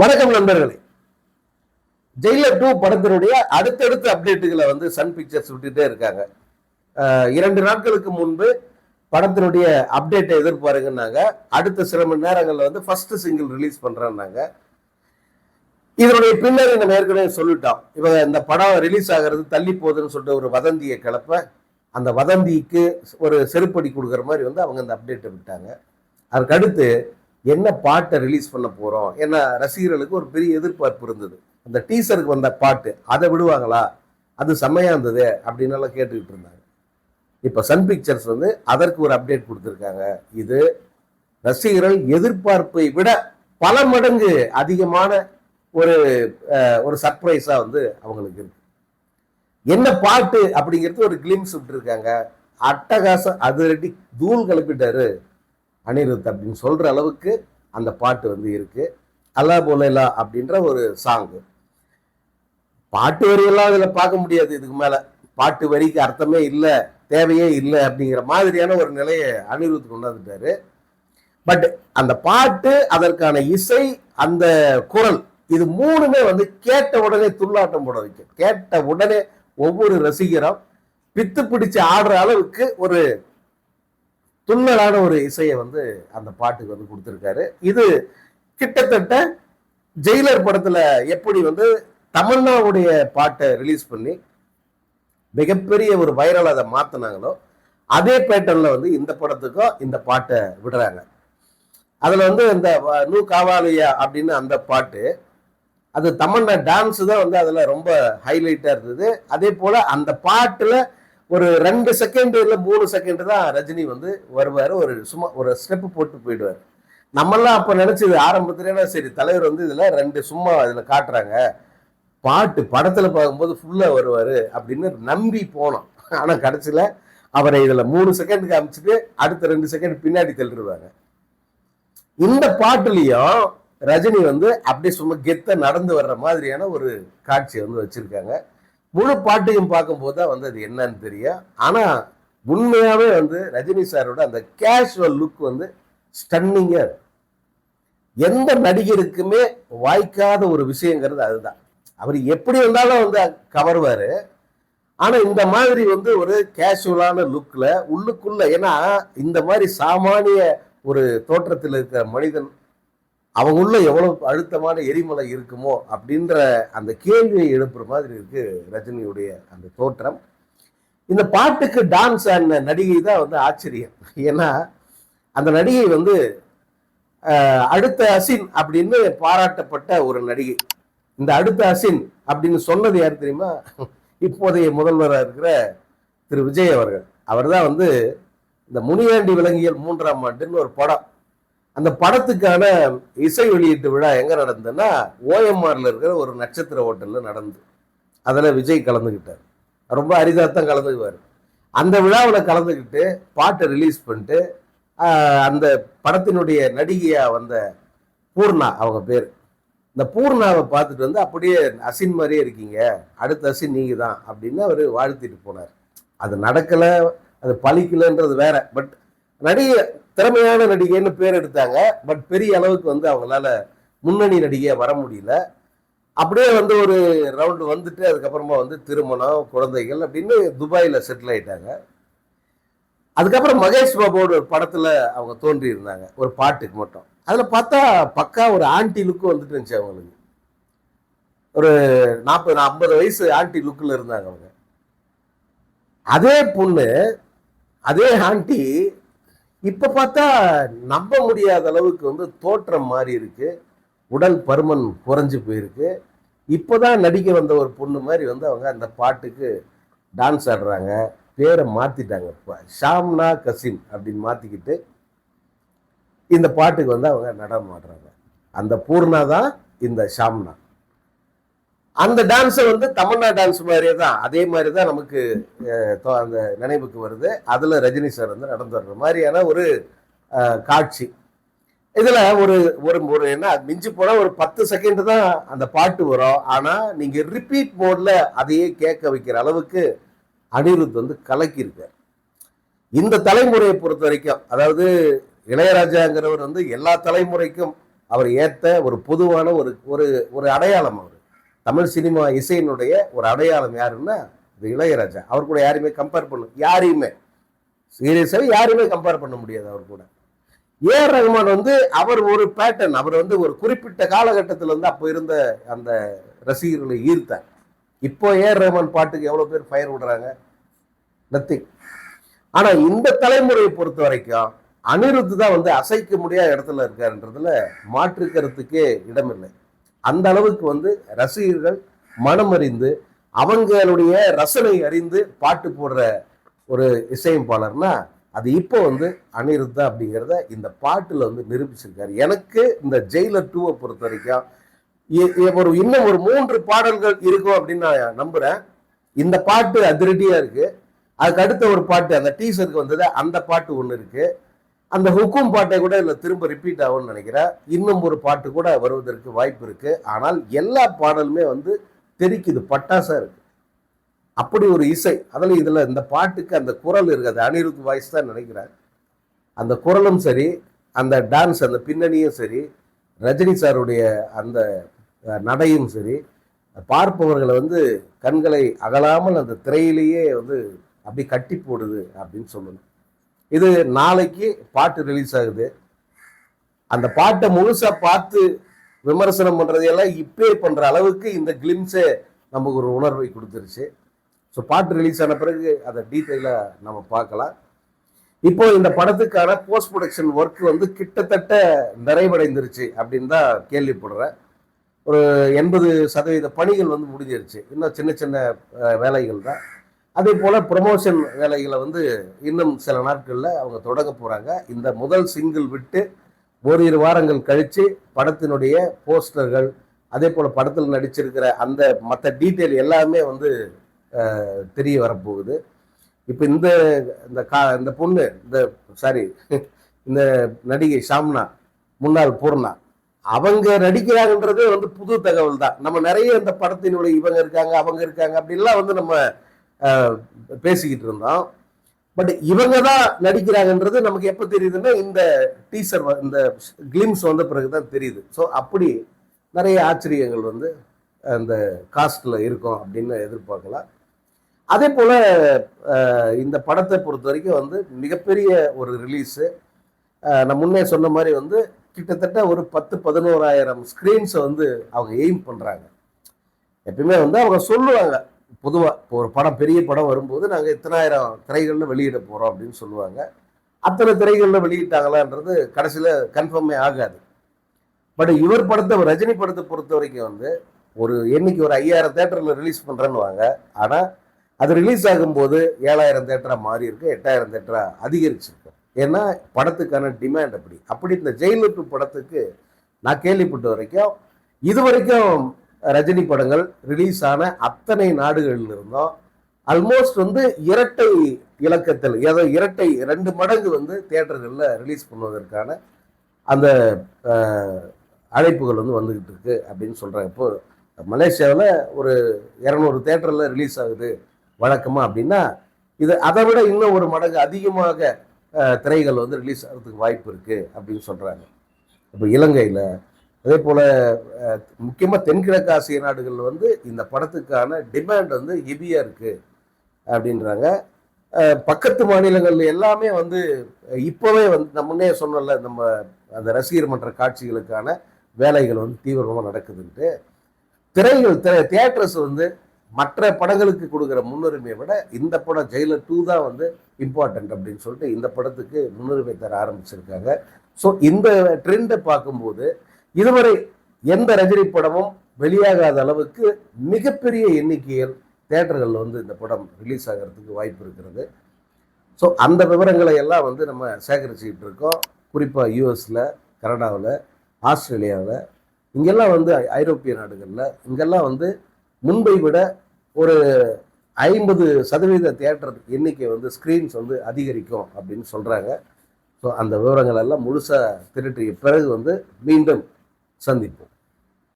வணக்கம் நண்பர்களே. ஜெயிலர் 2 படத்தினுடைய அடுத்தடுத்த அப்டேட்டுகளை சன் பிக்சர்ஸ் விட்டுட்டே இருக்காங்க. 2 நாட்களுக்கு முன்பு படத்தினுடைய அப்டேட்டை எதிர்பாருங்கன்னாங்க. அடுத்த சில மணி நேரங்களில் ஃபர்ஸ்ட் சிங்கிள் ரிலீஸ் பண்றேன்னாங்க. இதனுடைய பின்னரை நம்ம ஏற்கனவே சொல்லிட்டோம். இவங்க இந்த படம் ரிலீஸ் ஆகிறது தள்ளி போகுதுன்னு சொல்லிட்டு ஒரு வதந்தியை கிளப்ப, அந்த வதந்திக்கு ஒரு செருப்படி கொடுக்குற மாதிரி அவங்க இந்த அப்டேட்டை விட்டாங்க. அதுக்கு அடுத்து என்ன பாட்டை ரிலீஸ் பண்ண போறோம், என்ன ரசிகர்களுக்கு ஒரு பெரிய எதிர்பார்ப்பு இருந்தது. அந்த டீசருக்கு வந்த பாட்டு அதை விடுவாங்களா, அது செம்மையா இருந்தது அப்படின்னு எல்லாம் கேட்டுக்கிட்டு இருந்தாங்க. இப்ப சன் பிக்சர்ஸ் அதற்கு ஒரு அப்டேட் கொடுத்துருக்காங்க. இது ரசிகர்கள் எதிர்பார்ப்பை விட பல மடங்கு அதிகமான ஒரு ஒரு சர்ப்ரைஸா அவங்களுக்கு இருக்கு. என்ன பாட்டு அப்படிங்கிறது ஒரு கிளிம்ஸ் விட்டுருக்காங்க. அட்டகாசம், அதிரடி தூள் கிளப்பிட்டாரு அனிருத் அப்படின்னு சொல்ற அளவுக்கு அந்த பாட்டு இருக்கு. அல்லா போலேலா அப்படின்ற ஒரு சாங்கு. பாட்டு வரியெல்லாம் அதுல பார்க்க முடியாது. இதுக்கு மேல பாட்டு வரிக்கு அர்த்தமே இல்லை, தேவையே இல்லை அப்படிங்கிற மாதிரியான ஒரு நிலையை அனிருத் கொண்டாந்துட்டாரு. பட் அந்த பாட்டு, அதற்கான இசை, அந்த குரல், இது மூணுமே கேட்ட உடனே துள்ளாட்டம் போட வைக்கும். கேட்ட உடனே ஒவ்வொரு ரசிகரும் பித்து பிடிச்சு ஆடுற அளவுக்கு ஒரு துள்ளலான ஒரு இசையை அந்த பாட்டுக்கு கொடுத்திருக்காரு. இது கிட்டத்தட்ட ஜெயிலர் படத்துல எப்படி தமன்னாவுடைய பாட்டை ரிலீஸ் பண்ணி மிகப்பெரிய ஒரு வைரல் அதை மாத்தினாங்களோ, அதே பேட்டர்ல இந்த படத்துக்கும் இந்த பாட்டை விடுறாங்க. அதுல இந்த நூ காவாலியா அப்படின்னு அந்த பாட்டு, அது தமன்னா டான்ஸ் தான் அதுல ரொம்ப ஹைலைட்டா இருந்தது. அதே போல அந்த பாட்டுல ஒரு 2 செகண்ட் இல்ல 3 செகண்ட் தான் ரஜினி வருவாரு, ஒரு சும்மா ஒரு ஸ்டெப் போட்டு போயிடுவாரு. நம்மெல்லாம் அப்ப நினைச்சது ஆரம்பத்துல, சரி தலைவர் இதுல 2 சும்மா இதுல காட்டுறாங்க, பாட்டு படத்துல பார்க்கும்போது ஃபுல்லா வருவாரு அப்படின்னு நம்பி போனோம். ஆனா கடைசியில அவரை இதுல 3 செகண்ட் காமிச்சுட்டு அடுத்த 2 செகண்ட் பின்னாடி தள்ளிடுவாங்க. இந்த பாட்டுலயும் ரஜினி அப்படியே சும்மா கெத்த நடந்து வர்ற மாதிரியான ஒரு காட்சி வச்சிருக்காங்க. முழு பாட்டையும் பார்க்கும்போது தான் அது என்னன்னு தெரியும். ஆனா உண்மையாவே ரஜினி சாரோட அந்த கேஷுவல் லுக் ஸ்டன்னிங்கா, எந்த நடிகருக்குமே வாய்க்காத ஒரு விஷயங்கிறது அதுதான். அவர் எப்படி வந்தாலும் கவர்வாரு. ஆனா இந்த மாதிரி ஒரு கேஷுவலான லுக்ல உள்ளுக்குள்ள, ஏன்னா இந்த மாதிரி சாமானிய ஒரு தோற்றத்தில் இருக்கிற மனிதன் அவங்க உள்ள எவ்வளவு அழுத்தமான எரிமலை இருக்குமோ அப்படின்ற அந்த கேள்வியை எழுப்புற மாதிரி இருக்கு ரஜினியுடைய அந்த தோற்றம். இந்த பாட்டுக்கு டான்ஸ் ஆன நடிகை தான் ஆச்சரியம். ஏன்னா அந்த நடிகை அடுத்த அசின் அப்படின்னு பாராட்டப்பட்ட ஒரு நடிகை. இந்த அடுத்த அசின் அப்படின்னு சொன்னது யார் தெரியுமா? இப்போதைய முதல்வராக இருக்கிற திரு விஜய் அவர்கள். அவர் தான் இந்த முனியாண்டி விலங்கியல் 3ஆம் ஆண்டுன்னு ஒரு படம், அந்த படத்துக்கான இசை வெளியீட்டு விழா எங்க நடந்ததுன்னா ஓஎம்ஆர்ல இருக்கிற ஒரு நட்சத்திர ஹோட்டல்ல நடந்து, அதுல விஜய் கலந்துகிட்டார். ரொம்ப அரிதாத்தான் கலந்துக்குவார். அந்த விழாவில் கலந்துக்கிட்டு பாட்டை ரிலீஸ் பண்ணிட்டு, அந்த படத்தினுடைய நடிகையா வந்த பூர்ணா, அவங்க பேர், இந்த பூர்ணாவை பார்த்துட்டு அப்படியே அசின் மாதிரியே இருக்கீங்க, அடுத்த அசின் நீங்க தான் அப்படின்னு அவர் வாழ்த்திட்டு போனார். அது நடக்கல, அது பழிக்கலன்றது வேற. பட் நடிகை திறமையான நடிகைன்னு பேர் எடுத்தாங்க. பட் பெரிய அளவுக்கு அவங்களால முன்னணி நடிகையா வர முடியல. அப்படியே ஒரு ரவுண்டு வந்துட்டு அதுக்கப்புறமா திருமணம், குழந்தைகள் அப்படின்னு துபாயில செட்டில் ஆயிட்டாங்க. அதுக்கப்புறம் மகேஷ் பாபுவோட ஒரு படத்துல அவங்க தோன்றி இருந்தாங்க, ஒரு பாட்டுக்கு மட்டும். அதுல பார்த்தா பக்கா ஒரு ஆன்டி லுக்கு இருந்துச்சு அவங்களுக்கு. ஒரு 40-50 வயசு ஆன்டி லுக்கில் இருந்தாங்க அவங்க. அதே பொண்ணு, அதே ஆன்டி இப்ப பார்த்தா நம்ப முடியாத அளவுக்கு தோற்றம் மாறி இருக்கு. உடல் பருமன் குறைஞ்சு போயிருக்கு. இப்பதான் நடிக்க வந்த ஒரு பொண்ணு மாதிரி அவங்க அந்த பாட்டுக்கு டான்ஸ் ஆடுறாங்க. பேரை மாத்திட்டாங்க, ஷாம்னா கசின் அப்படின்னு மாத்திக்கிட்டு இந்த பாட்டுக்கு அவங்க நடனம் ஆடுறாங்க. அந்த பூர்ணா தான் இந்த ஷாம்னா. அந்த டான்ஸை தமன்னா டான்ஸ் மாதிரியே தான், அதே மாதிரி தான் நமக்கு அந்த நினைவுக்கு வருது. அதுல ரஜினி சார் நடந்து வர்ற மாதிரியான ஒரு காட்சி. இதுல ஒரு ஒரு என்ன மிஞ்சி போனா ஒரு 10 செகண்ட் தான் அந்த பாட்டு வரும். ஆனா நீங்க ரிப்பீட் மோட்ல அதையே கேட்க வைக்கிற அளவுக்கு அனிருத் கலக்கியிருக்கார். இந்த தலைமுறையை பொறுத்த வரைக்கும், அதாவது இளையராஜாங்கிறவர் எல்லா தலைமுறைக்கும் அவர் ஏத்த ஒரு பொதுவான ஒரு ஒரு ஒரு அடையாளம். அவர் தமிழ் சினிமா இசையினுடைய ஒரு அடையாளம் யாருன்னா இது இளையராஜா. அவர் கூட யாரையுமே கம்பேர் பண்ண யாரையுமே சீரியஸாக யாருமே கம்பேர் பண்ண முடியாது அவர் கூட. ஏஆர் ரஹ்மான் வந்து அவர் ஒரு பேட்டர்ன், அவர் வந்து ஒரு குறிப்பிட்ட காலகட்டத்தில் வந்து அப்போ இருந்த அந்த ரசிகர்களை ஈர்த்தார். இப்போ ஏஆர் ரஹ்மான் பாட்டுக்கு எவ்வளவு பேர் ஃபயர் விடுறாங்க? நத்திங். ஆனா இந்த தலைமுறையை பொறுத்த வரைக்கும் அனிருத் தான் வந்து அசைக்க முடியாத இடத்துல இருக்காருன்றதுல மாற்று கருத்துக்கே இடமில்லை. அந்த அளவுக்கு வந்து ரசிகர்கள் மனம் அறிந்து அவங்களுடைய ரசனை அறிந்து பாட்டு போடுற ஒரு இசையமைப்பாளர்னா அது இப்போ வந்து அனிருத் தான் அப்படிங்கிறத இந்த பாட்டுல வந்து நிரூபிச்சிருக்காரு. எனக்கு இந்த ஜெயிலர் 2-வை பொறுத்த வரைக்கும் ஒரு இன்னும் ஒரு 3 பாடல்கள் இருக்கும் அப்படின்னு நான் நம்புறேன். இந்த பாட்டு அதிரடியா இருக்கு. அதுக்கு அடுத்த ஒரு பாட்டு அந்த டீசருக்கு வந்தது, அந்த பாட்டு ஒன்று இருக்கு. அந்த ஹுக்கும் பாட்டை கூட இல்லை திரும்ப ரிப்பீட் ஆகும்னு நினைக்கிறேன். இன்னும் ஒரு பாட்டு கூட வருவதற்கு வாய்ப்பு இருக்கு. ஆனால் எல்லா பாடலுமே வந்து தெரிக்குது, பட்டாசா இருக்கு. அப்படி ஒரு இசை. அதில் இதுல இந்த பாட்டுக்கு அந்த குரல் இருக்காது, அனிருத் வாய்ஸ் தான் நினைக்கிறேன். அந்த குரலும் சரி, அந்த டான்ஸ், அந்த பின்னணியும் சரி, ரஜினி சாருடைய அந்த நடையும் சரி, பார்ப்பவர்களை வந்து கண்களை அகலாமல் அந்த திரையிலேயே வந்து அப்படி கட்டி போடுது அப்படின்னு சொல்லணும். இது நாளைக்கு பாட்டு ரிலீஸ் ஆகுது. அந்த பாட்டை முழுசா பார்த்து விமர்சனம் பண்றதையெல்லாம் இப்பே பண்ற அளவுக்கு இந்த கிளிம்ஸே நமக்கு ஒரு உணர்வை கொடுத்துருச்சு. ஸோ பாட்டு ரிலீஸ் ஆன பிறகு அதை டீட்டெயிலாக நம்ம பார்க்கலாம். இப்போ இந்த படத்துக்கான போஸ்ட் ப்ரொடக்ஷன் ஒர்க் வந்து கிட்டத்தட்ட நிறைவடைந்துருச்சு அப்படின்னு தான் கேள்விப்படுறேன். ஒரு 80% பணிகள் வந்து முடிஞ்சிருச்சு. இன்னும் சின்ன சின்ன வேலைகள் தான். அதே போல் ப்ரொமோஷன் வேலைகளை வந்து இன்னும் சில நாட்களில் அவங்க தொடங்க போகிறாங்க. இந்த முதல் சிங்கிள் விட்டு ஓரிரு வாரங்கள் கழித்து படத்தினுடைய போஸ்டர்கள், அதே போல் படத்தில் நடிச்சிருக்கிற அந்த மற்ற டீட்டெயில் எல்லாமே வந்து தெரிய வரப்போகுது. இப்போ இந்த பொண்ணு இந்த நடிகை ஷாம்னா, முன்னாள் பூர்ணா, அவங்க நடிக்கிறாங்கன்றதே வந்து புது தகவல் தான். நம்ம நிறைய இந்த படத்தினுடைய இவங்க இருக்காங்க அவங்க இருக்காங்க அப்படின்லாம் வந்து நம்ம பேசிக்கிட்டு இருந்தோம். பட் இவங்க தான் நடிக்கிறாங்கன்றது நமக்கு எப்போ தெரியுதுன்னா இந்த டீசர், இந்த கிளிம்ஸ் வந்த பிறகுதான் தெரியுது. ஸோ அப்படி நிறைய ஆச்சரியங்கள் வந்து அந்த காஸ்ட்ல இருக்கும் அப்படின்னு எதிர்பார்க்கலாம். அதே போல இந்த படத்தை பொறுத்த வரைக்கும் வந்து மிகப்பெரிய ஒரு ரிலீஸு. நான் முன்னே சொன்ன மாதிரி வந்து கிட்டத்தட்ட ஒரு 10-11,000 ஸ்க்ரீன்ஸை வந்து அவங்க எய்ம் பண்ணுறாங்க. எப்பயுமே வந்து அவங்க சொல்லுவாங்க, பொதுவாக ஒரு படம், பெரிய படம் வரும்போது நாங்கள் இத்தனாயிரம் திரைகளில் வெளியிட போகிறோம் அப்படின்னு சொல்லுவாங்க. அத்தனை திரைகளில் வெளியிட்டாங்களான்றது கடைசியில் கன்ஃபார்மே ஆகாது. பட் இவர் படத்தை, ரஜினி படத்தை பொறுத்த வரைக்கும் வந்து ஒரு எண்ணிக்கை ஒரு 5000 தேட்டரில் ரிலீஸ் பண்ணுறேன்னு வாங்க. ஆனால் அது ரிலீஸ் ஆகும்போது 7000 தேட்டராக மாறி இருக்கு, 8000 தேட்டராக அதிகரிச்சிருக்கு. ஏன்னா படத்துக்கான டிமாண்ட் அப்படி இந்த ஜெயிலர் 2 படத்துக்கு நான் கேள்விப்பட்ட வரைக்கும் இது வரைக்கும் ரஜினி படங்கள் ரிலீஸ் ஆன அத்தனை நாடுகளில் இருந்தோம் ஆல்மோஸ்ட் வந்து இரட்டை இலக்கத்தில், ஏதோ இரட்டை 2 மடங்கு வந்து தியேட்டர்களில் ரிலீஸ் பண்ணுவதற்கான அந்த அழைப்புகள் வந்து வந்துகிட்டு இருக்கு அப்படின்னு சொல்றாங்க. இப்போ மலேசியாவில் ஒரு 200 தேட்டரில் ரிலீஸ் ஆகுது வழக்கமா அப்படின்னா, இது அதை விட இன்னும் ஒரு மடங்கு அதிகமாக திரைகள் வந்து ரிலீஸ் ஆகிறதுக்கு வாய்ப்பு இருக்கு அப்படின்னு சொல்றாங்க. இப்போ இலங்கையில், அதே போல முக்கியமாக தென்கிழக்கு ஆசிய நாடுகளில் வந்து இந்த படத்துக்கான டிமாண்ட் வந்து ஹெவியா இருக்கு அப்படின்றாங்க. பக்கத்து மாநிலங்கள் எல்லாமே வந்து இப்போவே வந்து நம்ம முன்னே சொன்னல, நம்ம அந்த ரசிகர் மன்ற காட்சிகளுக்கான வேலைகள் வந்து தீவிரமாக நடக்குதுன்ட்டு. தியேட்டர்ஸ் வந்து மற்ற படங்களுக்கு கொடுக்குற முன்னுரிமையை விட இந்த படம் ஜெயிலர் 2 தான் வந்து இம்பார்ட்டன்ட் அப்படின்னு சொல்லிட்டு இந்த படத்துக்கு முன்னுரிமை தர ஆரம்பிச்சிருக்காங்க. ஸோ இந்த ட்ரெண்டை பார்க்கும்போது இதுவரை எந்த ரஜினி படமும் வெளியாகாத அளவுக்கு மிகப்பெரிய எண்ணிக்கையில் தியேட்டர்களில் வந்து இந்த படம் ரிலீஸ் ஆகிறதுக்கு வாய்ப்பு இருக்கிறது. ஸோ அந்த விவரங்களை எல்லாம் வந்து நம்ம சேகரிச்சுக்கிட்டு இருக்கோம். குறிப்பாக யூஎஸில், கனடாவில், ஆஸ்திரேலியாவில், இங்கெல்லாம் வந்து ஐரோப்பிய நாடுகளில், இங்கெல்லாம் வந்து முன்பை விட ஒரு 50% தியேட்டர் எண்ணிக்கை வந்து ஸ்க்ரீன்ஸ் வந்து அதிகரிக்கும் அப்படின்னு சொல்கிறாங்க. ஸோ அந்த விவரங்கள் எல்லாம் முழுசாக திரட்டிய பிறகு வந்து மீண்டும் சந்திப்போம்.